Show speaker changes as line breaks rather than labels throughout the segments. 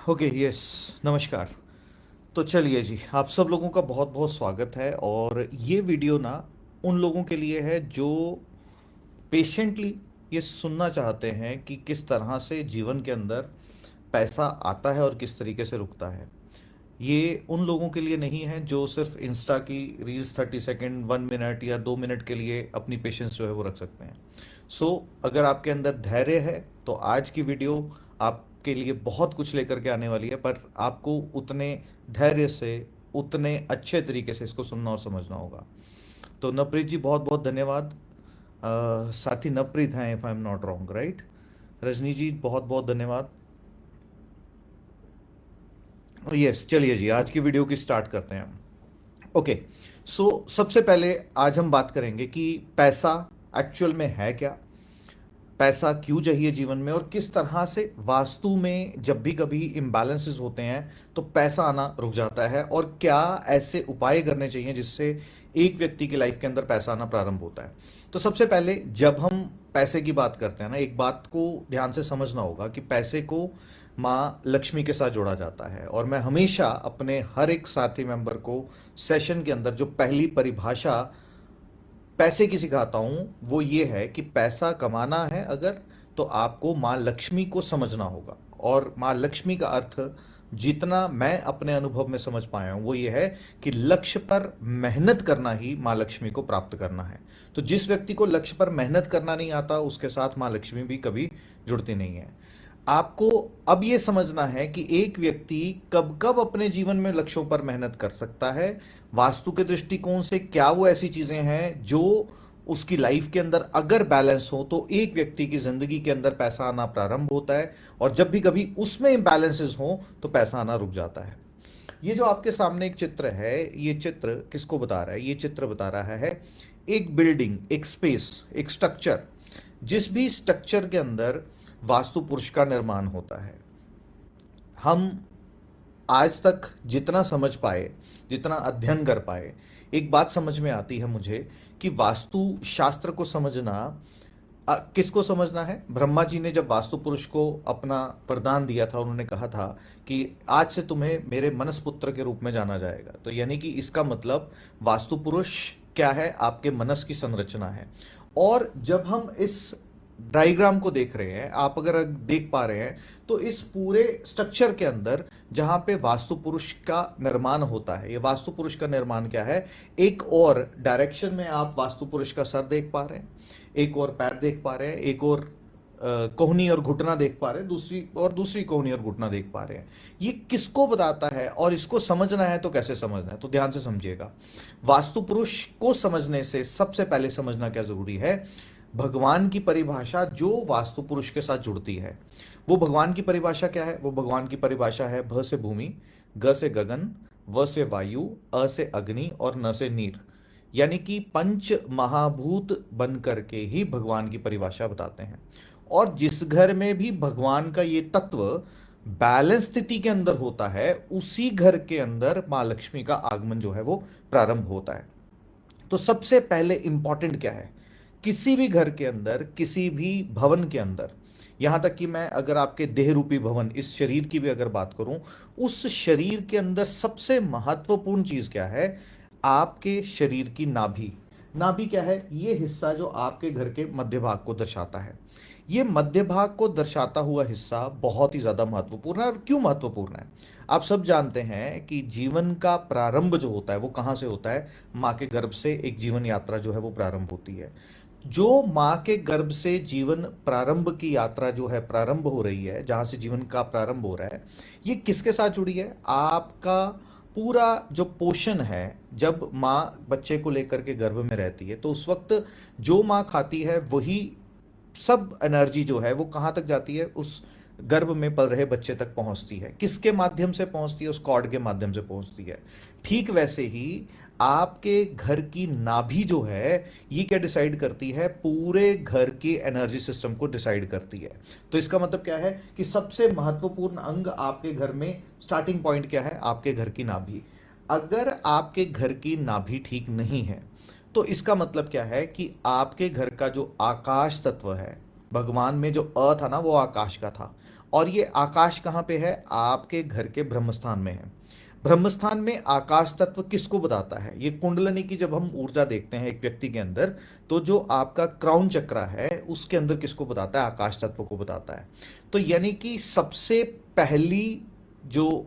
Okay yes. नमस्कार। तो चलिए जी, आप सब लोगों का बहुत बहुत स्वागत है। और ये वीडियो ना उन लोगों के लिए है जो पेशेंटली ये सुनना चाहते हैं कि किस तरह से जीवन के अंदर पैसा आता है और किस तरीके से रुकता है। ये उन लोगों के लिए नहीं है जो सिर्फ इंस्टा की रील्स 30 सेकेंड 1 मिनट या 2 मिनट के लिए अपनी पेशेंस जो है वो रख सकते हैं। सो अगर आपके अंदर धैर्य है तो आज की वीडियो आपके लिए बहुत कुछ लेकर के आने वाली है, पर आपको उतने धैर्य से उतने अच्छे तरीके से इसको सुनना और समझना होगा। तो नवप्रीत जी बहुत बहुत धन्यवाद। साथी नवप्रीत हैं, if I am not wrong, right. Rajni ji बहुत बहुत धन्यवाद। यस, चलिए जी आज की वीडियो की स्टार्ट करते हैं हम। ओके। सो सबसे पहले आज हम बात करेंगे कि पैसा एक्चुअल में है क्या, पैसा क्यों चाहिए जीवन में, और किस तरह से वास्तु में जब भी कभी इम्बैलेंसेस होते हैं तो पैसा आना रुक जाता है, और क्या ऐसे उपाय करने चाहिए जिससे एक व्यक्ति की लाइफ के अंदर पैसा आना प्रारंभ होता है। तो सबसे पहले जब हम पैसे की बात करते हैं ना, एक बात को ध्यान से समझना होगा कि पैसे को माँ लक्ष्मी के साथ जोड़ा जाता है। और मैं हमेशा अपने हर एक साथी मेंबर को सेशन के अंदर जो पहली परिभाषा पैसे की सिखाता हूं वो ये है कि पैसा कमाना है अगर, तो आपको माँ लक्ष्मी को समझना होगा। और माँ लक्ष्मी का अर्थ जितना मैं अपने अनुभव में समझ पाया हूं वो ये है कि लक्ष्य पर मेहनत करना ही माँ लक्ष्मी को प्राप्त करना है। तो जिस व्यक्ति को लक्ष्य पर मेहनत करना नहीं आता उसके साथ माँ लक्ष्मी भी कभी जुड़ती नहीं है। आपको अब ये समझना है कि एक व्यक्ति कब कब अपने जीवन में लक्ष्यों पर मेहनत कर सकता है। वास्तु के दृष्टिकोण से क्या वो ऐसी चीजें हैं जो उसकी लाइफ के अंदर अगर बैलेंस हो तो एक व्यक्ति की जिंदगी के अंदर पैसा आना प्रारंभ होता है, और जब भी कभी उसमें इम्बैलेंसेस हो तो पैसा आना रुक जाता है। ये जो आपके सामने एक चित्र है, ये चित्र किसको बता रहा है? ये चित्र बता रहा है एक बिल्डिंग, एक स्पेस, एक स्ट्रक्चर। जिस भी स्ट्रक्चर के अंदर वास्तु पुरुष का निर्माण होता है, हम आज तक जितना समझ पाए, जितना अध्ययन कर पाए, एक बात समझ में आती है मुझे कि वास्तु शास्त्र को समझना, किसको समझना है? ब्रह्मा जी ने जब वास्तु पुरुष को अपना वरदान दिया था, उन्होंने कहा था कि आज से तुम्हें मेरे मनस पुत्र के रूप में जाना जाएगा। तो यानी कि इसका मतलब वास्तु पुरुष क्या है? आपके मनस की संरचना है। और जब हम इस डायग्राम को देख रहे हैं, आप अगर देख पा रहे हैं तो इस पूरे स्ट्रक्चर के अंदर जहां पे वास्तु पुरुष का निर्माण होता है, ये वास्तु पुरुष का निर्माण क्या है? एक और डायरेक्शन में आप वास्तु पुरुष का सर देख पा रहे हैं, एक और पैर देख पा रहे हैं, एक और कोहनी और घुटना देख पा रहे हैं, दूसरी कोहनी और घुटना देख पा रहे हैं। ये किसको बताता है और इसको समझना है तो कैसे समझना है? तो ध्यान से समझिएगा। वास्तु पुरुष को समझने से सबसे पहले समझना क्या जरूरी है? भगवान की परिभाषा जो वास्तु पुरुष के साथ जुड़ती है, वो भगवान की परिभाषा क्या है? वो भगवान की परिभाषा है भ से भूमि, ग से गगन, व से वायु, अ से अग्नि और न से नीर। यानी कि पंच महाभूत बन करके ही भगवान की परिभाषा बताते हैं। और जिस घर में भी भगवान का ये तत्व बैलेंस स्थिति के अंदर होता है, उसी घर के अंदर मां लक्ष्मी का आगमन जो है वो प्रारंभ होता है। तो सबसे पहले इंपॉर्टेंट क्या है? किसी भी घर के अंदर, किसी भी भवन के अंदर, यहां तक कि मैं अगर आपके देह रूपी भवन, इस शरीर की भी अगर बात करूं, उस शरीर के अंदर सबसे महत्वपूर्ण चीज क्या है? आपके शरीर की नाभि। नाभि क्या है? ये हिस्सा जो आपके घर के मध्य भाग को दर्शाता है। ये मध्य भाग को दर्शाता हुआ हिस्सा बहुत ही ज्यादा महत्वपूर्ण है। और क्यों महत्वपूर्ण है? आप सब जानते हैं कि जीवन का प्रारंभ जो होता है वो कहां से होता है? मां के गर्भ से एक जीवन यात्रा जो है वो प्रारंभ होती है। जो मां के गर्भ से जीवन प्रारंभ की यात्रा जो है प्रारंभ हो रही है, जहां से जीवन का प्रारंभ हो रहा है, ये किसके साथ जुड़ी है? आपका पूरा जो पोषण है, जब मां बच्चे को लेकर के गर्भ में रहती है तो उस वक्त जो मां खाती है वही सब एनर्जी जो है वो कहां तक जाती है? उस गर्भ में पल रहे बच्चे तक पहुंचती है। किसके माध्यम से पहुंचती है? उस कॉर्ड के माध्यम से पहुंचती है। ठीक वैसे ही आपके घर की नाभि जो है, ये क्या डिसाइड करती है? पूरे घर के एनर्जी सिस्टम को डिसाइड करती है। तो इसका मतलब क्या है कि सबसे महत्वपूर्ण अंग आपके घर में स्टार्टिंग पॉइंट क्या है? आपके घर की नाभि। अगर आपके घर की नाभि ठीक नहीं है तो इसका मतलब क्या है कि आपके घर का जो आकाश तत्व है, भगवान में जो अ था ना वो आकाश का था, और ये आकाश कहाँ पे है? आपके घर के ब्रह्मस्थान में है। ब्रह्मस्थान में आकाश तत्व किसको बताता है? ये कुंडलनी की जब हम ऊर्जा देखते हैं एक व्यक्ति के अंदर, तो जो आपका क्राउन चक्र है उसके अंदर किसको बताता है? आकाश तत्व को बताता है। तो यानी कि सबसे पहली जो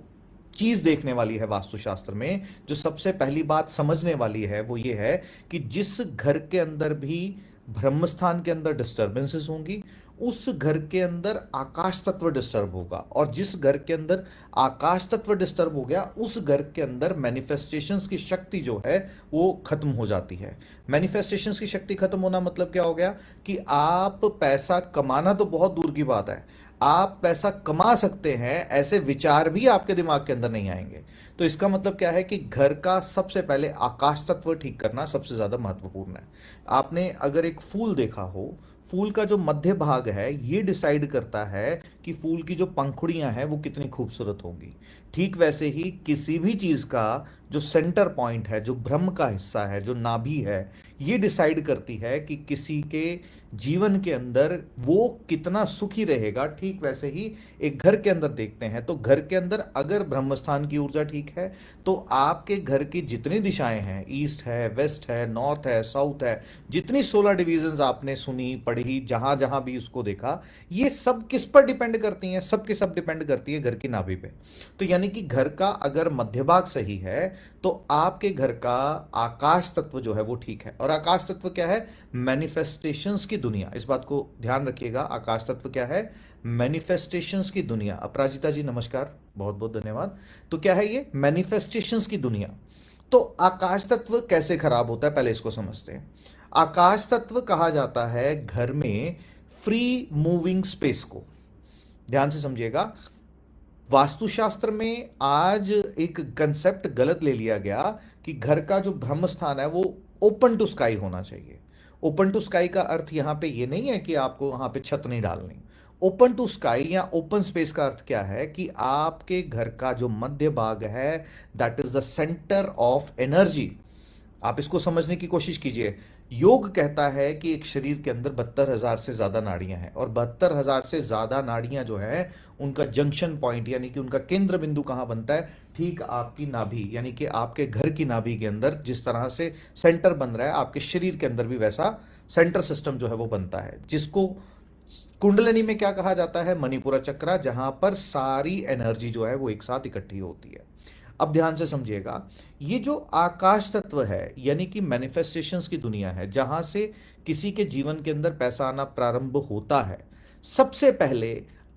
चीज देखने वाली है वास्तुशास्त्र में, जो सबसे पहली बात समझने वाली है वो ये है कि जिस घर के अंदर भी ब्रह्मस्थान के अंदर डिस्टर्बेंसेस होंगी, उस घर के अंदर आकाश तत्व डिस्टर्ब होगा, और जिस घर के अंदर आकाश तत्व डिस्टर्ब हो गया उस घर के अंदर मैनिफेस्टेशंस की शक्ति जो है वो खत्म हो जाती है। मैनिफेस्टेशंस की शक्ति खत्म होना मतलब क्या हो गया कि आप पैसा कमाना तो बहुत दूर की बात है, आप पैसा कमा सकते हैं ऐसे विचार भी आपके दिमाग के अंदर नहीं आएंगे। तो इसका मतलब क्या है कि घर का सबसे पहले आकाश तत्व ठीक करना सबसे ज्यादा महत्वपूर्ण है। आपने अगर एक फूल देखा हो, फूल का जो मध्य भाग है ये डिसाइड करता है कि फूल की जो पंखुड़ियां हैं वो कितनी खूबसूरत होंगी। ठीक वैसे ही किसी भी चीज का जो सेंटर पॉइंट है, जो ब्रह्म का हिस्सा है, जो नाभि है, ये डिसाइड करती है कि किसी के जीवन के अंदर वो कितना सुखी रहेगा। ठीक वैसे ही एक घर के अंदर देखते हैं तो घर के अंदर अगर ब्रह्मस्थान की ऊर्जा ठीक है तो आपके घर की जितनी दिशाएं हैं, ईस्ट है, वेस्ट है, नॉर्थ है, साउथ है, जितनी 16 डिवीजन आपने सुनी पढ़ी, जहां जहां भी उसको देखा, ये सब किस पर डिपेंड करती हैं? सब के सब डिपेंड करती है घर की नाभि पे। तो यानी कि घर का अगर मध्य भाग सही है तो आपके घर का आकाश तत्व जो है वो ठीक है। और आकाश तत्व क्या है? मैनिफेस्टेशंस की दुनिया। इस बात को ध्यान रखिएगा, आकाश तत्व क्या है? मैनिफेस्टेशंस की दुनिया। अपराजिता जी नमस्कार, बहुत बहुत धन्यवाद। तो क्या है ये? मैनिफेस्टेशंस की दुनिया। तो आकाश तत्व कैसे खराब होता है, पहले इसको समझते हैं। आकाश तत्व कहा जाता है घर में फ्री मूविंग स्पेस को। ध्यान से समझिएगा, वास्तुशास्त्र में आज एक कंसेप्ट गलत ले लिया गया कि घर का जो ब्रह्म स्थान है वो ओपन टू स्काई होना चाहिए। ओपन टू स्काई का अर्थ यहां पे ये नहीं है कि आपको वहां पे छत नहीं डालनी। ओपन टू स्काई या ओपन स्पेस का अर्थ क्या है कि आपके घर का जो मध्य भाग है, that is the centre of energy. आप इसको समझने की कोशिश कीजिए। योग कहता है कि एक शरीर के अंदर 72,000 से ज्यादा नाड़ियां हैं, और 72,000 से ज्यादा नाड़ियां जो है उनका जंक्शन पॉइंट यानी कि उनका केंद्र बिंदु कहां बनता है? ठीक आपकी नाभि, यानी कि आपके घर की नाभि के अंदर जिस तरह से सेंटर बन रहा है, आपके शरीर के अंदर भी वैसा सेंटर सिस्टम जो है वो बनता है, जिसको कुंडलिनी में क्या कहा जाता है? मणिपुरा चक्र, जहां पर सारी एनर्जी जो है वो एक साथ इकट्ठी होती है। अब ध्यान से समझिएगा, ये जो आकाश तत्व है यानी कि मैनिफेस्टेशंस की दुनिया है, जहां से किसी के जीवन के अंदर पैसा आना प्रारंभ होता है, सबसे पहले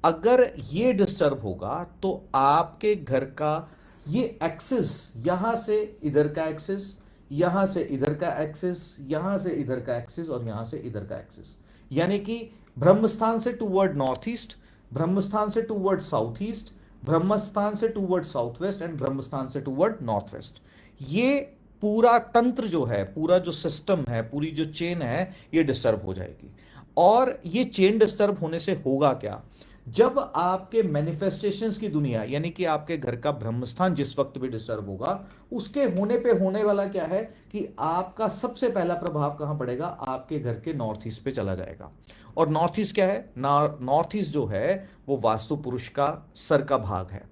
अगर ये डिस्टर्ब होगा तो आपके घर का ये एक्सिस, यहां से इधर का एक्सिस, यहां से इधर का एक्सिस, यहां से इधर का एक्सिस, और यहां से इधर का एक्सिस, यानी कि ब्रह्मस्थान से टूवर्ड नॉर्थ ईस्ट, ब्रह्मस्थान से टूवर्ड साउथ ईस्ट, ब्रह्मस्थान से टूवर्ड साउथ वेस्ट, एंड ब्रह्मस्थान से टूवर्ड नॉर्थ वेस्ट, ये पूरा तंत्र जो है, पूरा जो सिस्टम है, पूरी जो चेन है, ये डिस्टर्ब हो जाएगी। और ये चेन डिस्टर्ब होने से होगा क्या? जब आपके मैनिफेस्टेशंस की दुनिया यानी कि आपके घर का ब्रह्मस्थान जिस वक्त भी डिस्टर्ब होगा, उसके होने पे होने वाला क्या है कि आपका सबसे पहला प्रभाव कहां पड़ेगा? आपके घर के नॉर्थ ईस्ट पे चला जाएगा। और नॉर्थ ईस्ट क्या है? नॉर्थ ईस्ट जो है वो वास्तु पुरुष का सर का भाग है।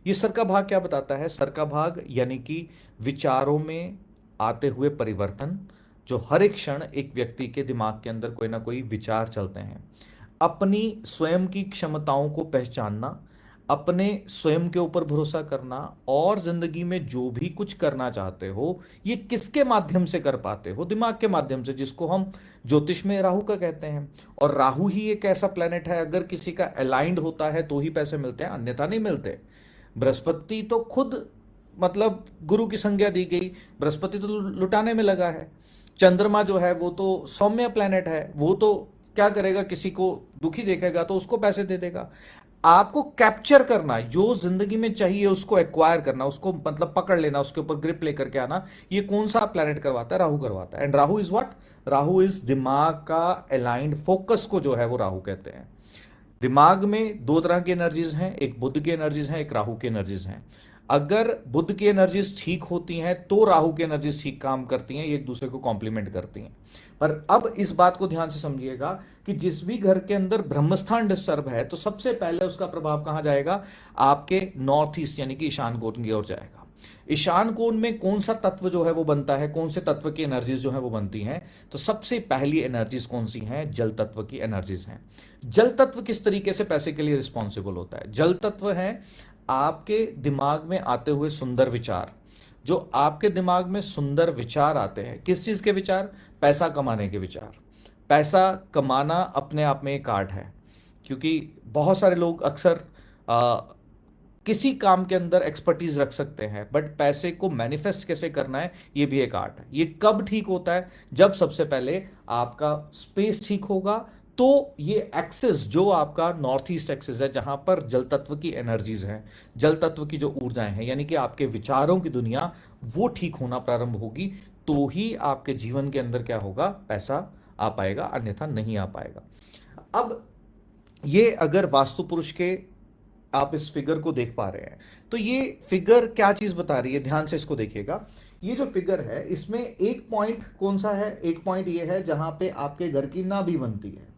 ये सर का भाग क्या बताता है? सर का भाग यानी कि विचारों में आते हुए परिवर्तन, जो हर एक क्षण एक व्यक्ति के दिमाग के अंदर कोई ना कोई विचार चलते हैं, अपनी स्वयं की क्षमताओं को पहचानना, अपने स्वयं के ऊपर भरोसा करना, और जिंदगी में जो भी कुछ करना चाहते हो ये किसके माध्यम से कर पाते हो? दिमाग के माध्यम से, जिसको हम ज्योतिष में राहु का कहते हैं। और राहु ही एक ऐसा प्लेनेट है, अगर किसी का अलाइंड होता है तो ही पैसे मिलते हैं, अन्यथा नहीं मिलते। बृहस्पति तो खुद, मतलब गुरु की संज्ञा दी गई, बृहस्पति तो लुटाने में लगा है। चंद्रमा जो है वो तो सौम्य प्लेनेट है, वो तो क्या करेगा? किसी को दुखी देखेगा तो उसको पैसे दे देगा। आपको कैप्चर करना, जो जिंदगी में चाहिए उसको एक्वायर करना, उसको मतलब पकड़ लेना, उसके ऊपर ग्रिप लेकर के आना, ये कौन सा प्लेनेट करवाता है? राहु करवाता है। And Rahu is what? Rahu is दिमाग का अलाइंड फोकस को जो है वो राहु कहते हैं। दिमाग में दो तरह की एनर्जीज हैं, एक बुध की एनर्जीज हैं, एक राहु की एनर्जीज हैं। अगर बुध की एनर्जीज ठीक होती हैं तो राहु की एनर्जीज ठीक काम करती हैं, ये एक दूसरे को कॉम्प्लीमेंट करती हैं। पर अब इस बात को ध्यान से समझिएगा कि जिस भी घर के अंदर ब्रह्मस्थान डिस्टर्ब है तो सबसे पहले उसका प्रभाव कहां जाएगा, आपके नॉर्थ ईस्ट यानी कि ईशान कोण की ओर जाएगा। ईशान कोण में कौन सा तत्व जो है वो बनता है, कौन से तत्व की एनर्जीज जो है वो बनती हैं, तो सबसे पहली एनर्जीज कौन सी हैं, जल तत्व की एनर्जीज हैं। जल तत्व किस तरीके से पैसे के लिए रिस्पॉन्सिबल होता है, जल तत्व है आपके दिमाग में आते हुए सुंदर विचार। जो आपके दिमाग में सुंदर विचार आते हैं, किस चीज के विचार, पैसा कमाने के विचार। पैसा कमाना अपने आप में एक आर्ट है, क्योंकि बहुत सारे लोग अक्सर किसी काम के अंदर एक्सपर्टीज रख सकते हैं, बट पैसे को मैनिफेस्ट कैसे करना है ये भी एक आर्ट है। ये कब ठीक होता है, जब सबसे पहले आपका स्पेस ठीक होगा। तो ये एक्सेस जो आपका नॉर्थ ईस्ट एक्सेस है, जहां पर जल तत्व की एनर्जीज हैं, जल तत्व की जो ऊर्जाएं हैं, यानी कि आपके विचारों की दुनिया, वो ठीक होना प्रारंभ होगी, तो ही आपके जीवन के अंदर क्या होगा, पैसा आ पाएगा, अन्यथा नहीं आ पाएगा। अब ये अगर वास्तु पुरुष के आप इस फिगर को देख पा रहे हैं, तो ये फिगर क्या चीज बता रही है, ध्यान से इसको देखिएगा। ये जो फिगर है इसमें एक पॉइंट कौन सा है, एक पॉइंट ये है जहां पे आपके घर की नाभि बनती है।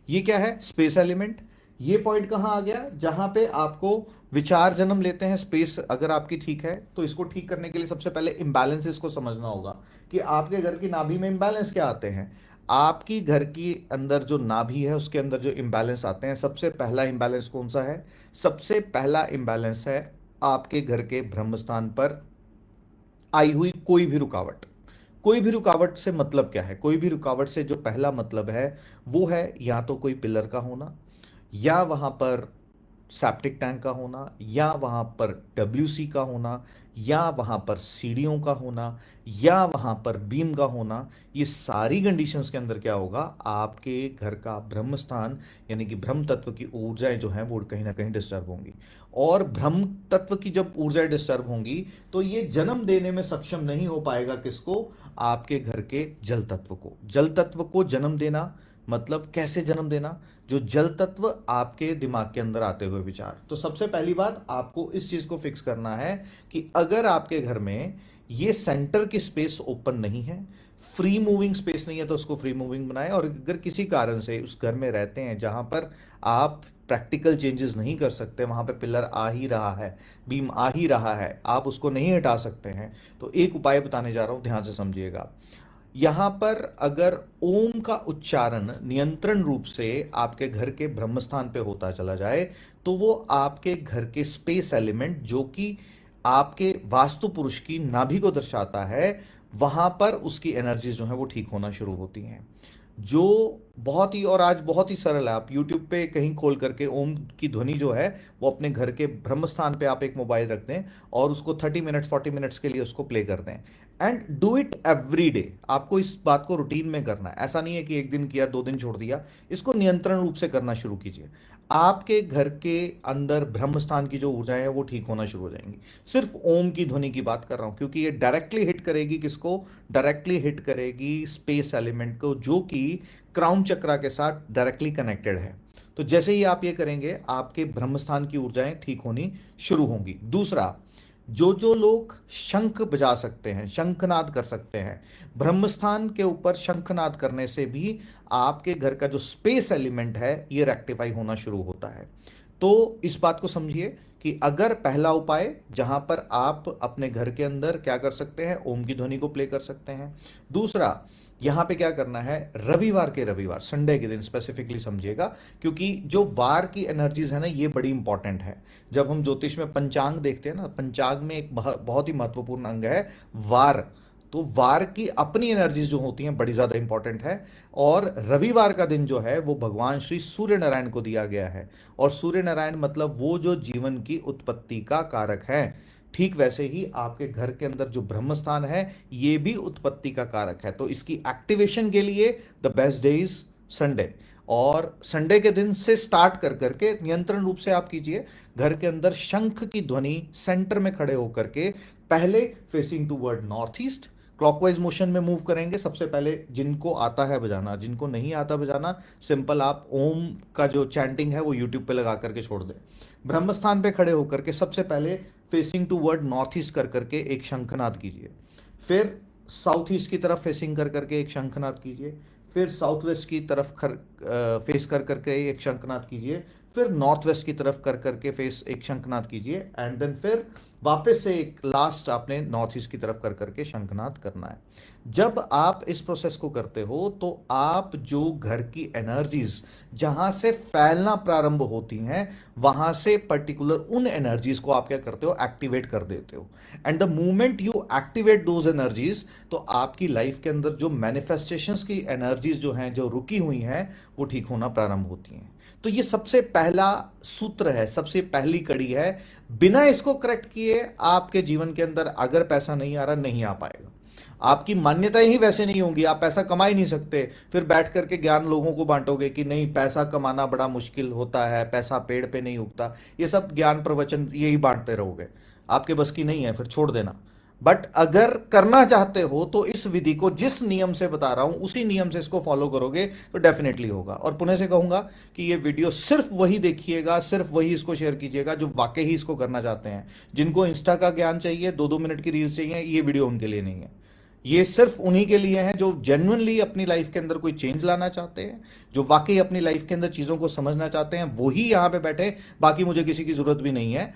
ये क्या है, स्पेस एलिमेंट। ये पॉइंट कहां आ गया, जहां पे आपको विचार जन्म लेते हैं। स्पेस अगर आपकी ठीक है तो इसको ठीक करने के लिए सबसे पहले इम्बैलेंसेस को समझना होगा कि आपके घर की नाभि में इम्बैलेंस क्या आते हैं। आपकी घर की अंदर जो नाभि है उसके अंदर जो इम्बैलेंस आते हैं, सबसे पहला इम्बैलेंस कौन सा है, सबसे पहला इम्बैलेंस है आपके घर के ब्रह्मस्थान पर आई हुई कोई भी रुकावट। कोई भी रुकावट से मतलब क्या है, कोई भी रुकावट से जो पहला मतलब है वो है या तो कोई पिलर का होना, या वहां पर सेप्टिक टैंक का होना, या वहां पर डब्ल्यूसी का होना, या वहां पर सीढ़ियों का होना, या वहां पर बीम का होना। ये सारी कंडीशंस के अंदर क्या होगा, आपके घर का ब्रह्म स्थान यानी कि ब्रह्म तत्व की ऊर्जाएं जो हैं वो कहीं ना कहीं डिस्टर्ब होंगी। और ब्रह्म तत्व की जब ऊर्जाएं डिस्टर्ब होंगी तो ये जन्म देने में सक्षम नहीं हो पाएगा, किसको, आपके घर के जल तत्व को। जल तत्व को जन्म देना मतलब कैसे जन्म देना, जो जल तत्व आपके दिमाग के अंदर आते हुए विचार। तो सबसे पहली बात आपको इस चीज को फिक्स करना है कि अगर आपके घर में ये सेंटर की स्पेस ओपन नहीं है, फ्री मूविंग स्पेस नहीं है, तो उसको फ्री मूविंग बनाएं। और अगर किसी कारण से उस घर में रहते हैं जहां पर आप प्रैक्टिकल चेंजेस नहीं कर सकते, वहां पे पिलर आ ही रहा है, बीम आ ही रहा है, आप उसको नहीं हटा सकते हैं, तो एक उपाय बताने जा रहा हूं, ध्यान से समझिएगा। यहां पर अगर ओम का उच्चारण नियंत्रण रूप से आपके घर के ब्रह्मस्थान पे होता चला जाए, तो वो आपके घर के स्पेस एलिमेंट जो कि आपके वास्तु पुरुष की नाभि को दर्शाता है, वहां पर उसकी एनर्जीज जो है वो ठीक होना शुरू होती हैं। जो बहुत ही, और आज बहुत ही सरल है, आप YouTube पे कहीं खोल करके ओम की ध्वनि जो है वो अपने घर के ब्रह्म स्थान पे आप एक मोबाइल रख दें और उसको 30 मिनट्स 40 मिनट्स के लिए उसको प्ले कर दें, and do it every day. आपको इस बात को रूटीन में करना है, ऐसा नहीं है कि एक दिन किया 2 दिन छोड़ दिया, इसको नियंत्रण रूप से करना शुरू कीजिए। आपके घर के अंदर ब्रह्म स्थान की जो ऊर्जाएं हैं वो ठीक होना शुरू हो जाएंगी। सिर्फ ओम की ध्वनि की बात कर रहा हूं, क्योंकि ये डायरेक्टली हिट करेगी किसको, डायरेक्टली हिट करेगी स्पेस एलिमेंट को, जो कि क्राउन चक्रा के साथ डायरेक्टली कनेक्टेड है। तो जैसे ही आप ये करेंगे आपके ब्रह्मस्थान की ऊर्जाएं ठीक होनी शुरू होंगी। दूसरा, जो लोग शंख बजा सकते हैं, शंखनाद कर सकते हैं, ब्रह्मस्थान के ऊपर शंखनाद करने से भी आपके घर का जो स्पेस एलिमेंट है ये रेक्टिफाई होना शुरू होता है। तो इस बात को समझिए कि अगर पहला उपाय जहां पर आप अपने घर के अंदर क्या कर सकते हैं, ओम की ध्वनि को प्ले कर सकते हैं। दूसरा, यहां पे क्या करना है, रविवार के रविवार, संडे के दिन स्पेसिफिकली समझिएगा, क्योंकि जो वार की एनर्जीज है ना ये बड़ी इंपॉर्टेंट है। जब हम ज्योतिष में पंचांग देखते हैं ना, पंचांग में एक बहुत ही महत्वपूर्ण अंग है वार। तो वार की अपनी एनर्जीज जो होती हैं बड़ी ज्यादा इंपॉर्टेंट है। और रविवार का दिन जो है वो भगवान श्री सूर्य नारायण को दिया गया है, और सूर्य नारायण मतलब वो जो जीवन की उत्पत्ति का कारक है। ठीक वैसे ही आपके घर के अंदर जो ब्रह्मस्थान है ये भी उत्पत्ति का कारक है। तो इसकी एक्टिवेशन के लिए the best day is Sunday, और संडे के दिन से स्टार्ट कर करके नियंत्रण रूप से आप कीजिए। घर के अंदर शंख की ध्वनि सेंटर में खड़े होकर के, पहले facing toward north east, clockwise motion में मूव करेंगे। सबसे पहले जिनको आता है बजाना, जिनको नहीं आता बजाना, सिंपल आप ओम का जो चैंटिंग है वो यूट्यूब पे लगा करके छोड़ दें। ब्रह्म स्थान पे खड़े होकर के सबसे पहले facing toward north east कर करके एक शंखनाद कीजिए। फिर साउथ ईस्ट की तरफ फेसिंग कर करके एक शंखनाद कीजिए। फिर साउथ वेस्ट की तरफ फेस कर करके एक शंखनाद कीजिए। फिर नॉर्थ वेस्ट की तरफ कर करके फेस एक शंखनाद कीजिए। एंड देन फिर वापस से एक लास्ट आपने नॉर्थ ईस्ट की तरफ कर करके शंखनाद करना है। जब आप इस प्रोसेस को करते हो तो आप जो घर की एनर्जीज जहां से फैलना प्रारंभ होती हैं, वहां से पर्टिकुलर उन एनर्जीज को आप क्या करते हो, एक्टिवेट कर देते हो। And the moment you activate those energies, तो आपकी लाइफ के अंदर जो मैनिफेस्टेशंस की एनर्जीज जो हैं, जो रुकी हुई हैं, वो ठीक होना प्रारंभ होती हैं। तो ये सबसे पहला सूत्र है, सबसे पहली कड़ी है। बिना इसको करेक्ट किए आपके जीवन के अंदर अगर पैसा नहीं आ रहा, नहीं आ पाएगा। आपकी मान्यताएं ही वैसे नहीं होंगी, आप पैसा कमा ही नहीं सकते। फिर बैठ करके ज्ञान लोगों को बांटोगे कि नहीं, पैसा कमाना बड़ा मुश्किल होता है, पैसा पेड़ पे नहीं उगता, ये सब ज्ञान प्रवचन यही बांटते रहोगे, आपके बस की नहीं है, फिर छोड़ देना। बट अगर करना चाहते हो तो इस विधि को जिस नियम से बता रहा हूं उसी नियम से इसको फॉलो करोगे तो डेफिनेटली होगा। और पुनः से कहूंगा कि ये वीडियो सिर्फ वही देखिएगा, सिर्फ वही इसको शेयर कीजिएगा जो वाकई ही इसको करना चाहते हैं। जिनको इंस्टा का ज्ञान चाहिए, 2-2 मिनट की रील चाहिए, ये वीडियो उनके लिए नहीं है। ये सिर्फ उन्हीं के लिए है जो जेन्युइनली अपनी लाइफ के अंदर कोई चेंज लाना चाहते हैं, जो वाकई अपनी लाइफ के अंदर चीज़ों को समझना चाहते हैं, वही यहाँ पे बैठे। बाकी मुझे किसी की जरूरत भी नहीं है,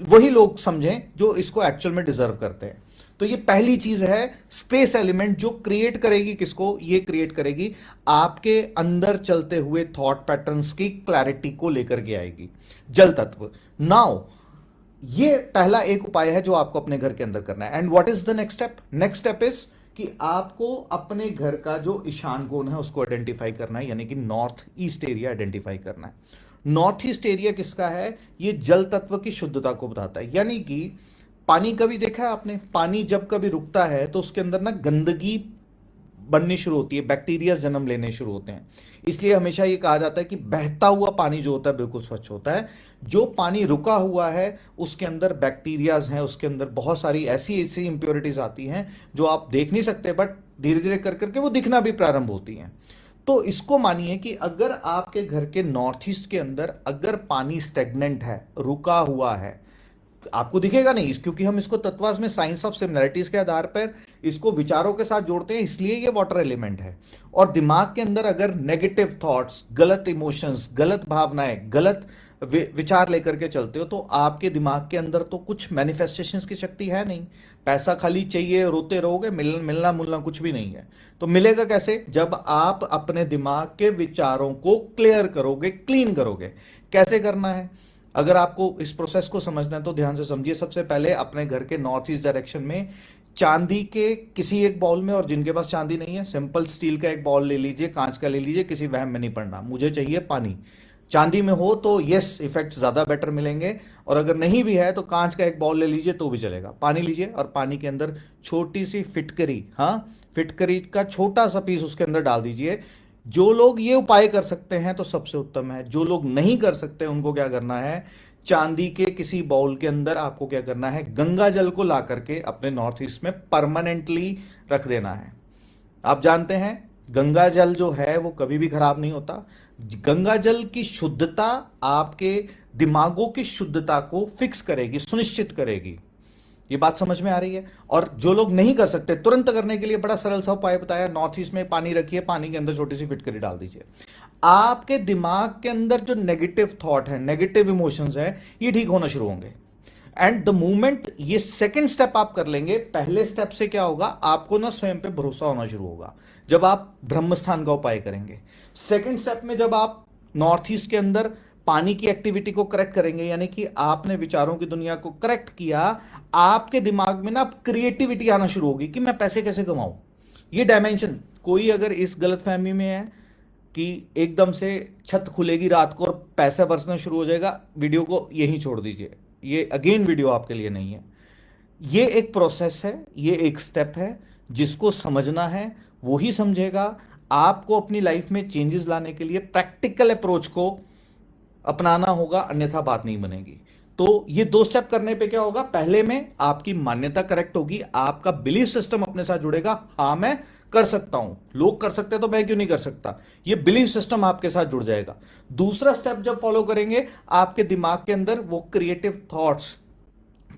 वही लोग समझें जो इसको एक्चुअल में डिजर्व करते हैं। तो ये पहली चीज है, स्पेस एलिमेंट, जो क्रिएट करेगी किसको, ये क्रिएट करेगी आपके अंदर चलते हुए थॉट पैटर्न्स की क्लैरिटी को लेकर के आएगी, जल तत्व। नाउ ये पहला एक उपाय है जो आपको अपने घर के अंदर करना है। And what is the next step? Next step is कि आपको अपने घर का जो ईशान कोण है उसको आइडेंटिफाई करना है, यानी कि नॉर्थ ईस्ट एरिया आइडेंटिफाई करना है। नॉर्थ ईस्ट एरिया किसका है? ये जल तत्व की शुद्धता को बताता है। यानी कि पानी कभी देखा है आपने, पानी जब कभी रुकता है तो उसके अंदर ना गंदगी बननी शुरू होती है, बैक्टीरिया जन्म लेने शुरू होते हैं। इसलिए हमेशा ये कहा जाता है कि बहता हुआ पानी जो होता है बिल्कुल स्वच्छ होता है। जो पानी रुका हुआ है उसके अंदर बैक्टीरियाज हैं, उसके अंदर बहुत सारी ऐसी ऐसी इंप्योरिटीज आती हैं जो आप देख नहीं सकते, बट धीरे धीरे कर करके वो दिखना भी प्रारंभ होती हैं। तो इसको मानिए कि अगर आपके घर के नॉर्थ ईस्ट के अंदर अगर पानी स्टेगनेंट है, रुका हुआ है, आपको दिखेगा नहीं, क्योंकि हम इसको तत्वास में साइंस ऑफ सिमिलरिटीज के आधार पर इसको विचारों के साथ जोड़ते हैं, इसलिए ये वाटर एलिमेंट है। और दिमाग के अंदर अगर नेगेटिव थॉट्स, गलत इमोशंस, गलत भावनाएं, गलत विचार लेकर के चलते हो तो आपके दिमाग के अंदर तो कुछ मैनिफेस्टेशंस की शक्ति है नहीं। पैसा खाली चाहिए, रोते रहोगे, मिलना मुलना कुछ भी नहीं है। तो मिलेगा कैसे? जब आप अपने दिमाग के विचारों को क्लियर करोगे, क्लीन करोगे। कैसे करना है? अगर आपको इस प्रोसेस को समझना है तो ध्यान से समझिए। सबसे पहले अपने घर के नॉर्थ ईस्ट डायरेक्शन में चांदी के किसी एक बॉल में, और जिनके पास चांदी नहीं है सिंपल स्टील का एक बॉल ले लीजिए, कांच का ले लीजिए, किसी वहम में नहीं पड़ना, मुझे चाहिए पानी। चांदी में हो तो यस, इफेक्ट ज्यादा बेटर मिलेंगे, और अगर नहीं भी है तो कांच का एक बॉल ले लीजिए तो भी चलेगा। पानी लीजिए और पानी के अंदर छोटी सी फिटकरी, हाँ, फिटकरी का छोटा सा पीस उसके अंदर डाल दीजिए। जो लोग ये उपाय कर सकते हैं तो सबसे उत्तम है। जो लोग नहीं कर सकते उनको क्या करना है, चांदी के किसी बाउल के अंदर आपको क्या करना है, गंगा जल को ला करके अपने नॉर्थ ईस्ट में परमानेंटली रख देना है। आप जानते हैं गंगा जल जो है वो कभी भी खराब नहीं होता। गंगा जल की शुद्धता आपके दिमागों की शुद्धता को फिक्स करेगी, सुनिश्चित करेगी। ये बात समझ में आ रही है? और जो लोग नहीं कर सकते, तुरंत करने के लिए बड़ा सरल सा उपाय बताया। नॉर्थ ईस्ट में पानी रखिए, पानी के अंदर छोटी सी फिटकरी डाल दीजिए। आपके दिमाग के अंदर जो नेगेटिव थॉट है, नेगेटिव इमोशंस है, ये ठीक होना शुरू होंगे। एंड द मोमेंट ये सेकंड स्टेप आप कर लेंगे, पहले स्टेप से क्या होगा, आपको ना स्वयं पे भरोसा होना शुरू होगा जब आप ब्रह्म स्थान का उपाय करेंगे। सेकंड स्टेप में जब आप नॉर्थ ईस्ट के अंदर पानी की एक्टिविटी को करेक्ट करेंगे, यानी कि आपने विचारों की दुनिया को करेक्ट किया, आपके दिमाग में ना क्रिएटिविटी आना शुरू होगी कि मैं पैसे कैसे कमाऊं। ये डायमेंशन, कोई अगर इस गलतफहमी में है कि एकदम से छत खुलेगी रात को और पैसा बरसना शुरू हो जाएगा, वीडियो को यहीं छोड़ दीजिए। ये अगेन वीडियो आपके लिए नहीं है। ये एक प्रोसेस है, ये एक स्टेप है, जिसको समझना है वो ही समझेगा। आपको अपनी लाइफ में चेंजेस लाने के लिए प्रैक्टिकल अप्रोच को अपनाना होगा, अन्यथा बात नहीं बनेगी। तो ये 2 स्टेप करने पे क्या होगा, पहले में आपकी मान्यता करेक्ट होगी, आपका बिलीफ सिस्टम अपने साथ जुड़ेगा, हाँ मैं कर सकता हूं, लोग कर सकते हैं तो मैं क्यों नहीं कर सकता, ये बिलीफ सिस्टम आपके साथ जुड़ जाएगा। दूसरा स्टेप जब फॉलो करेंगे, आपके दिमाग के अंदर वो क्रिएटिव थॉट्स,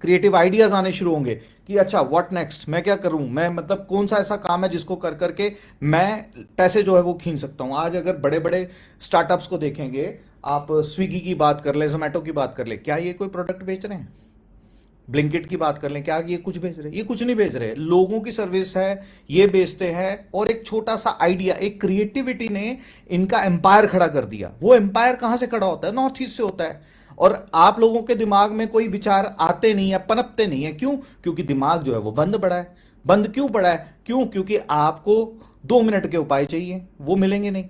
क्रिएटिव आइडियाज आने शुरू होंगे कि अच्छा व्हाट नेक्स्ट, मैं क्या करूं, मैं मतलब कौन सा ऐसा काम है जिसको कर करके मैं पैसे जो है वो खींच सकता हूं। आज अगर बड़े बड़े स्टार्टअप्स को देखेंगे, आप स्विगी की बात कर ले, जोमेटो की बात कर ले, क्या ये कोई प्रोडक्ट बेच रहे हैं? ब्लिंकिट की बात कर लें, क्या ये कुछ बेच रहे हैं? ये कुछ नहीं बेच रहे, लोगों की सर्विस है, ये बेचते हैं। और एक छोटा सा आइडिया, एक क्रिएटिविटी ने इनका एम्पायर खड़ा कर दिया। वो एम्पायर कहां से खड़ा होता है? नॉर्थ ईस्ट से होता है। और आप लोगों के दिमाग में कोई विचार आते नहीं है, पनपते नहीं है, क्यों? क्योंकि दिमाग जो है वो बंद पड़ा है। बंद क्यों पड़ा है? क्यों? क्योंकि आपको 2 मिनट के उपाय चाहिए, वो मिलेंगे नहीं।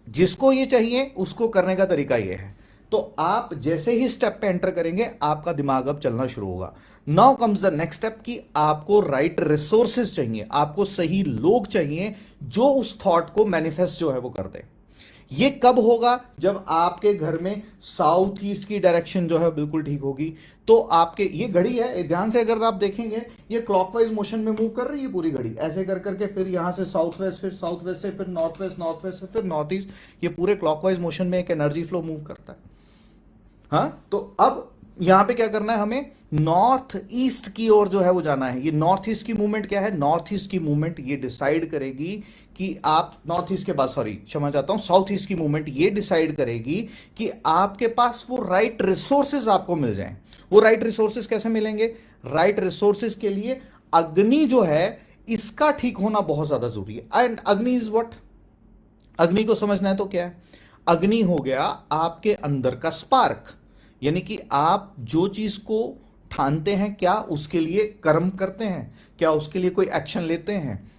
जिसको ये चाहिए उसको करने का तरीका ये है। तो आप जैसे ही स्टेप पे एंटर करेंगे, आपका दिमाग अब चलना शुरू होगा। Now comes the next step कि आपको राइट रिसोर्सेज चाहिए, आपको सही लोग चाहिए जो उस थॉट को मैनिफेस्ट जो है वो कर दे। ये कब होगा? जब आपके घर में साउथ ईस्ट की डायरेक्शन जो है बिल्कुल ठीक होगी। तो आपके ये घड़ी है, ध्यान से अगर आप देखेंगे, ये क्लॉकवाइज मोशन में मूव कर रही है पूरी घड़ी, ऐसे कर करके, फिर यहां से साउथ वेस्ट, फिर साउथ वेस्ट से फिर नॉर्थ वेस्ट, नॉर्थ वेस्ट से फिर नॉर्थ ईस्ट, ये पूरे क्लॉकवाइज मोशन में एक एनर्जी फ्लो मूव करता है। हाँ, तो अब यहां पे क्या करना है, हमें नॉर्थ ईस्ट की ओर जो है वो जाना है। ये नॉर्थ ईस्ट की मूवमेंट क्या है? नॉर्थ ईस्ट की मूवमेंट ये डिसाइड करेगी कि आप नॉर्थ ईस्ट के बाद, सॉरी क्षमा चाहता हूं, साउथ ईस्ट की मूवमेंट ये डिसाइड करेगी कि आपके पास वो राइट रिसोर्सेज आपको मिल जाएं। वो राइट रिसोर्सेज कैसे मिलेंगे? राइट रिसोर्सेज के लिए अग्नि जो है इसका ठीक होना बहुत ज्यादा जरूरी है। एंड अग्नि इज व्हाट? अग्नि को समझना है तो क्या है? अग्नि हो गया आपके अंदर का स्पार्क, यानी कि आप जो चीज को ठानते हैं, क्या उसके लिए कर्म करते हैं, क्या उसके लिए कोई एक्शन लेते हैं,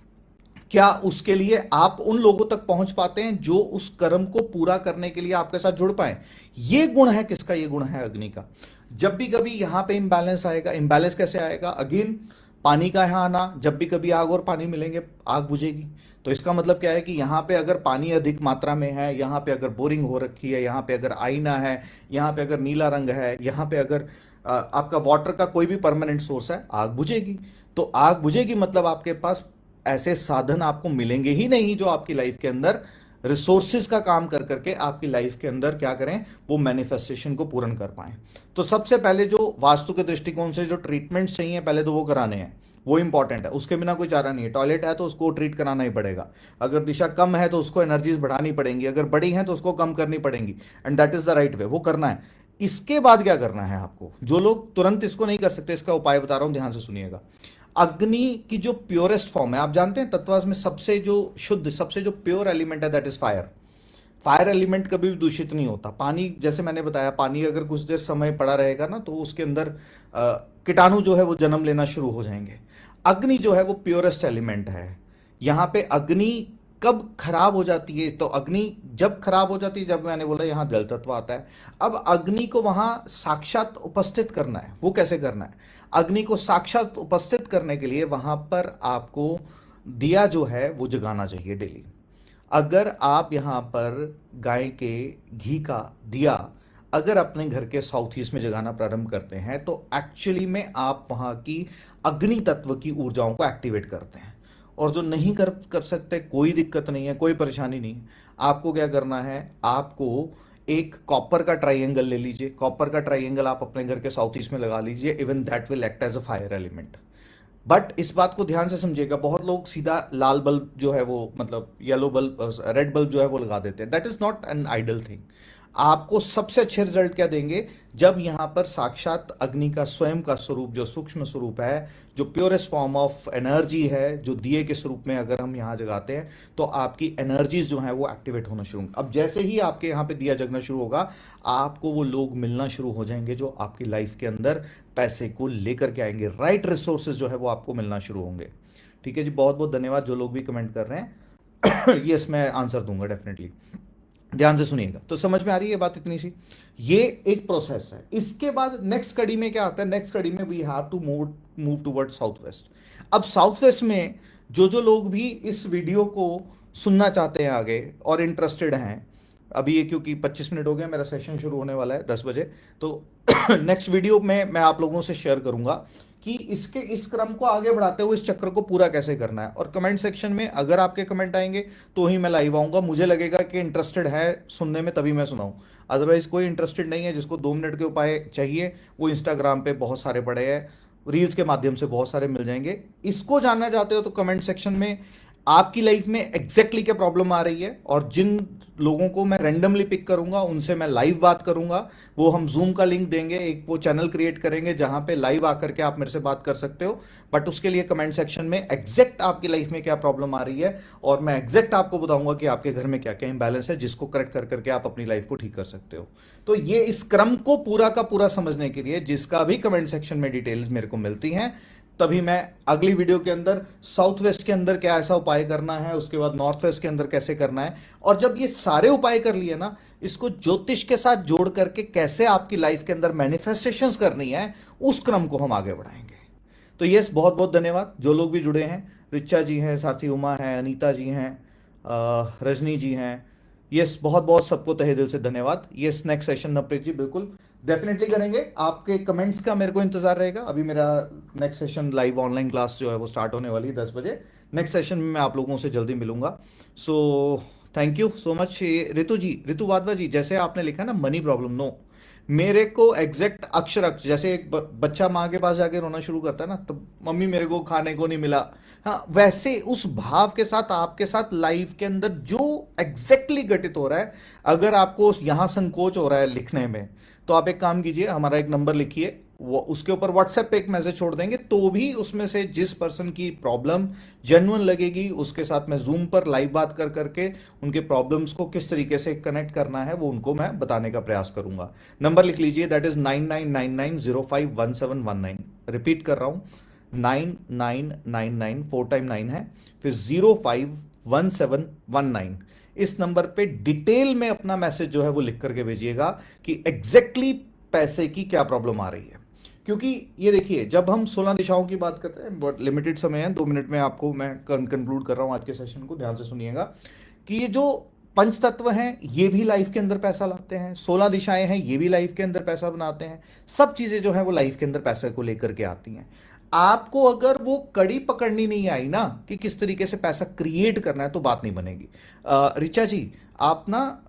क्या उसके लिए आप उन लोगों तक पहुंच पाते हैं जो उस कर्म को पूरा करने के लिए आपके साथ जुड़ पाए। ये गुण है किसका? ये गुण है अग्नि का। जब भी कभी यहां पे इंबैलेंस आएगा, इंबैलेंस कैसे आएगा? अगेन पानी का यहां आना, जब भी कभी आग और पानी मिलेंगे आग बुझेगी। तो इसका मतलब क्या है कि यहां पे अगर पानी अधिक मात्रा में है, यहां पे अगर बोरिंग हो रखी है, यहां पे अगर आईना है, यहां पे अगर नीला रंग है, यहां पे अगर आपका वाटर का कोई भी परमानेंट सोर्स है, आग बुझेगी। तो आग बुझेगी मतलब आपके पास ऐसे साधन आपको मिलेंगे ही नहीं जो आपकी लाइफ के अंदर रिसोर्सेज का काम कर करके आपकी लाइफ के अंदर क्या करें, वो मैनिफेस्टेशन को पूर्ण कर पाए। तो सबसे पहले जो वास्तु के दृष्टिकोण से जो ट्रीटमेंट्स चाहिए, पहले तो वो कराने हैं, वो इंपॉर्टेंट है, उसके बिना कोई चारा नहीं है। टॉयलेट है तो उसको ट्रीट कराना ही पड़ेगा, अगर दिशा कम है तो उसको एनर्जीज बढ़ानी पड़ेंगी, अगर बड़ी है तो उसको कम करनी पड़ेंगी, and that is the right way, वो करना है। इसके बाद क्या करना है आपको? जो लोग तुरंत इसको नहीं कर सकते, इसका उपाय बता रहा हूं, ध्यान से सुनिएगा। अग्नि की जो प्योरेस्ट फॉर्म है, आप जानते हैं तत्वास में सबसे जो शुद्ध, सबसे जो प्योर एलिमेंट है, that is fire. Fire element कभी भी दूषित नहीं होता। पानी, जैसे मैंने बताया, पानी अगर कुछ देर समय पड़ा रहेगा ना, तो उसके अंदर कीटाणु जो है वो जन्म लेना शुरू हो जाएंगे। अग्नि जो है वो प्योरेस्ट एलिमेंट है। यहां पे अग्नि कब खराब हो जाती है? तो अग्नि जब खराब हो जाती है, जब मैंने बोला यहां जल तत्व आता है। अब अग्नि को वहां साक्षात उपस्थित करना है। वो कैसे करना है? अग्नि को साक्षात उपस्थित करने के लिए वहां पर आपको दिया जो है वो जगाना चाहिए डेली। अगर आप यहाँ पर गाय के घी का दिया अगर अपने घर के साउथ ईस्ट में जगाना प्रारंभ करते हैं, तो एक्चुअली में आप वहाँ की अग्नि तत्व की ऊर्जाओं को एक्टिवेट करते हैं। और जो नहीं कर सकते, कोई दिक्कत नहीं है, कोई परेशानी नहीं। आपको क्या करना है? आपको एक कॉपर का ट्राइंगल ले लीजिए। कॉपर का ट्राइंगल आप अपने घर के साउथ ईस्ट में लगा लीजिए। Even that will act as a fire element. But इस बात को ध्यान से समझिएगा, बहुत लोग सीधा लाल बल्ब जो है वो, मतलब येलो बल्ब, रेड बल्ब जो है वो लगा देते हैं। That is not an ideal thing. आपको सबसे अच्छे रिजल्ट क्या देंगे? जब यहां पर साक्षात अग्नि का स्वयं का स्वरूप, जो सूक्ष्म स्वरूप है, जो प्योरेस्ट फॉर्म ऑफ एनर्जी है, जो दिए के स्वरूप में अगर हम यहां जगाते हैं, तो आपकी एनर्जीज जो है वो एक्टिवेट होना शुरू होंगी। अब जैसे ही आपके यहां पे दिया जगना शुरू होगा, आपको वो लोग मिलना शुरू हो जाएंगे जो आपकी लाइफ के अंदर पैसे को लेकर के आएंगे। राइट रिसोर्सेज जो है वो आपको मिलना शुरू होंगे। ठीक है जी, बहुत बहुत धन्यवाद जो लोग भी कमेंट कर रहे हैं। यस, मैं आंसर दूंगा डेफिनेटली। ध्यान से सुनिएगा। तो समझ में आ रही है बात इतनी सी? ये एक प्रोसेस है। इसके बाद नेक्स्ट कड़ी में क्या आता है? नेक्स्ट कड़ी में we have to move toward south west. अब साउथ वेस्ट में जो जो लोग भी इस वीडियो को सुनना चाहते हैं आगे और इंटरेस्टेड हैं, अभी ये क्योंकि 25 मिनट हो गए, मेरा सेशन शुरू होने वाला है 10 बजे, तो नेक्स्ट वीडियो में मैं आप लोगों से शेयर करूंगा कि इसके इस क्रम को आगे बढ़ाते हुए इस चक्र को पूरा कैसे करना है। और कमेंट सेक्शन में अगर आपके कमेंट आएंगे तो ही मैं लाइव आऊंगा, मुझे लगेगा कि इंटरेस्टेड है सुनने में तभी मैं सुनाऊं, अदरवाइज कोई इंटरेस्टेड नहीं है। जिसको 2 मिनट के उपाय चाहिए वो इंस्टाग्राम पे बहुत सारे पड़े हैं, रील्स के माध्यम से बहुत सारे मिल जाएंगे। इसको जानना चाहते हो तो कमेंट सेक्शन में आपकी लाइफ में एग्जैक्टली क्या प्रॉब्लम आ रही है, और जिन लोगों को मैं रैंडमली पिक करूंगा उनसे मैं लाइव बात करूंगा। वो हम जूम का लिंक देंगे, एक वो चैनल क्रिएट करेंगे जहां पे लाइव आकर के आप मेरे से बात कर सकते हो। बट उसके लिए कमेंट सेक्शन में एग्जैक्ट आपकी लाइफ में क्या प्रॉब्लम आ रही है, और मैं एग्जैक्ट आपको बताऊंगा कि आपके घर में क्या क्या इम्बैलेंस है, जिसको करेक्ट कर करके आप अपनी लाइफ को ठीक कर सकते हो। तो ये इस क्रम को पूरा का पूरा समझने के लिए जिसका भी कमेंट सेक्शन में डिटेल्स मेरे को मिलती हैं, तभी मैं अगली वीडियो के अंदर साउथ वेस्ट के अंदर क्या ऐसा उपाय करना है, उसके बाद नॉर्थ वेस्ट के अंदर कैसे करना है, और जब ये सारे उपाय कर लिए ना, इसको ज्योतिष के साथ जोड़ करके कैसे आपकी लाइफ के अंदर मैनिफेस्टेशंस करनी है, उस क्रम को हम आगे बढ़ाएंगे। तो यस, बहुत बहुत धन्यवाद जो लोग भी जुड़े हैं। रिचा जी हैं, साथी उमा है, अनीता जी हैं, रजनी जी हैं। यस, बहुत बहुत सबको तहे दिल से धन्यवाद। यस, नेक्स्ट सेशन नवप्रीत जी बिल्कुल डेफिनेटली करेंगे, आपके कमेंट्स का मेरे को इंतजार रहेगा। अभी मेरा next session live online class जो है वो स्टार्ट होने वाली है 10 बजे। नेक्स्ट सेशन में मैं आप लोगों से जल्दी मिलूंगा। So thank you so much. Ritu ji, Ritu Wadhwa ji, जैसे आपने लिखा ना मनी प्रॉब्लम, नो, मेरे को एग्जैक्ट अक्षर अक्षर जैसे एक बच्चा माँ के पास जाके रोना शुरू करता है ना, तो मम्मी मेरे को खाने को नहीं मिला, हाँ, वैसे उस भाव के साथ आपके साथ लाइफ के अंदर जो एग्जैक्टली घटित हो रहा है। अगर आपको यहां संकोच हो रहा है लिखने में, तो आप एक काम कीजिए, हमारा एक नंबर लिखिए, वो उसके ऊपर व्हाट्सएप पे एक मैसेज छोड़ देंगे, तो भी उसमें से जिस पर्सन की प्रॉब्लम जेन्युइन लगेगी उसके साथ मैं जूम पर लाइव बात कर करके उनके प्रॉब्लम्स को किस तरीके से कनेक्ट करना है वो उनको मैं बताने का प्रयास करूंगा। नंबर लिख लीजिए, दैट इज 9999051719। रिपीट कर रहा हूं, 9999, 4 टाइम 9 है, फिर 051719। इस नंबर पे डिटेल में अपना मैसेज जो है वो लिख करके भेजिएगा कि एग्जैक्टली पैसे की क्या प्रॉब्लम आ रही है। क्योंकि ये देखिए, जब हम 16 दिशाओं की बात करते हैं, बहुत लिमिटेड समय है, 2 मिनट में आपको मैं कंक्लूड कर रहा हूं आज के सेशन को, ध्यान से सुनिएगा कि ये जो पंच तत्व हैं ये भी लाइफ के अंदर पैसा लाते हैं, 16 दिशाएं हैं ये भी लाइफ के अंदर पैसा बनाते हैं, सब चीजें जो है वो लाइफ के अंदर पैसे को लेकर के आती हैं। आपको अगर वो कड़ी पकड़नी नहीं आई ना कि किस तरीके से पैसा क्रिएट करना है, तो बात नहीं बनेगी। रिचा जी, आप ना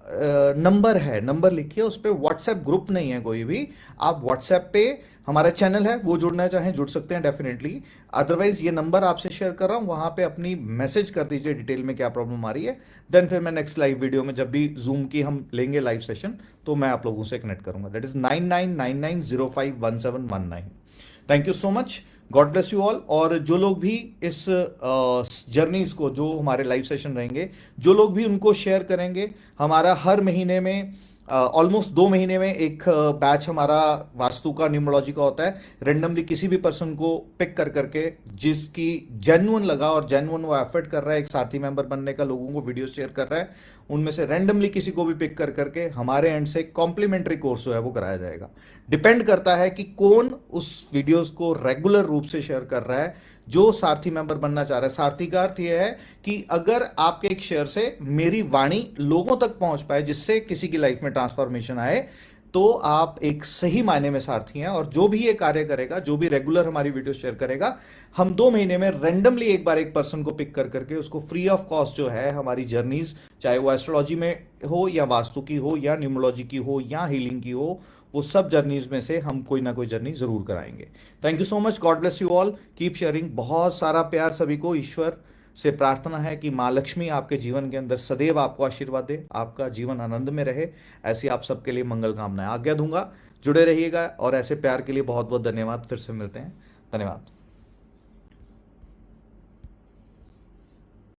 नंबर है, नंबर लिखिए, उस पर व्हाट्सएप ग्रुप नहीं है कोई भी, आप व्हाट्सएप पे हमारा चैनल है वो जुड़ना चाहें जुड़ सकते हैं डेफिनेटली। अदरवाइज ये नंबर आपसे शेयर कर रहा हूं, वहां पे अपनी मैसेज कर दीजिए डिटेल में क्या प्रॉब्लम आ रही है। देन फिर मैं नेक्स्ट लाइव वीडियो में जब भी जूम की हम लेंगे लाइव सेशन, तो मैं आप लोगों से कनेक्ट करूंगा। That is 9999051719। Thank you so much, God bless you all. और जो लोग भी इस जर्नीज को, जो हमारे लाइव सेशन रहेंगे, जो लोग भी उनको शेयर करेंगे, हमारा हर महीने में ऑलमोस्ट 2 महीने में एक बैच हमारा वास्तु का, न्यूमरोलॉजी का होता है। रेंडमली किसी भी पर्सन को पिक कर करके जिसकी जेन्युइन लगा और जेन्युइन वो एफर्ट कर रहा है एक साथी मेंबर बनने का, लोगों को वीडियो शेयर कर रहा है, उनमें से रेंडमली किसी को भी पिक कर करके हमारे एंड से कॉम्प्लीमेंट्री कोर्स जो है वो कराया जाएगा। डिपेंड करता है कि कौन उस वीडियोस को रेगुलर रूप से शेयर कर रहा है, जो सारथी मेंबर बनना चाह रहा है। सारथी का अर्थ यह है कि अगर आपके एक शेयर से मेरी वाणी लोगों तक पहुंच पाए, जिससे किसी की लाइफ में ट्रांसफॉर्मेशन आए, तो आप एक सही मायने में सारथी हैं। और जो भी ये कार्य करेगा, जो भी रेगुलर हमारी वीडियो शेयर करेगा, हम 2 महीने में रेंडमली एक बार एक पर्सन को पिक कर करके उसको फ्री ऑफ कॉस्ट जो है हमारी जर्नीज, चाहे वो एस्ट्रोलॉजी में हो या वास्तु की हो या न्यूमरोलॉजी की हो या हीलिंग की हो, वो सब जर्नीज में से हम कोई ना कोई जर्नी जरूर कराएंगे। Thank you so much, God bless you all, keep sharing. बहुत सारा प्यार सभी को। ईश्वर से प्रार्थना है कि माँ लक्ष्मी आपके जीवन के अंदर सदैव आपको आशीर्वाद दे, आपका जीवन आनंद में रहे। ऐसी आप सबके लिए मंगल कामनाएं। आज्ञा दूंगा, जुड़े रहिएगा, और ऐसे प्यार के लिए बहुत बहुत धन्यवाद। फिर से मिलते हैं, धन्यवाद।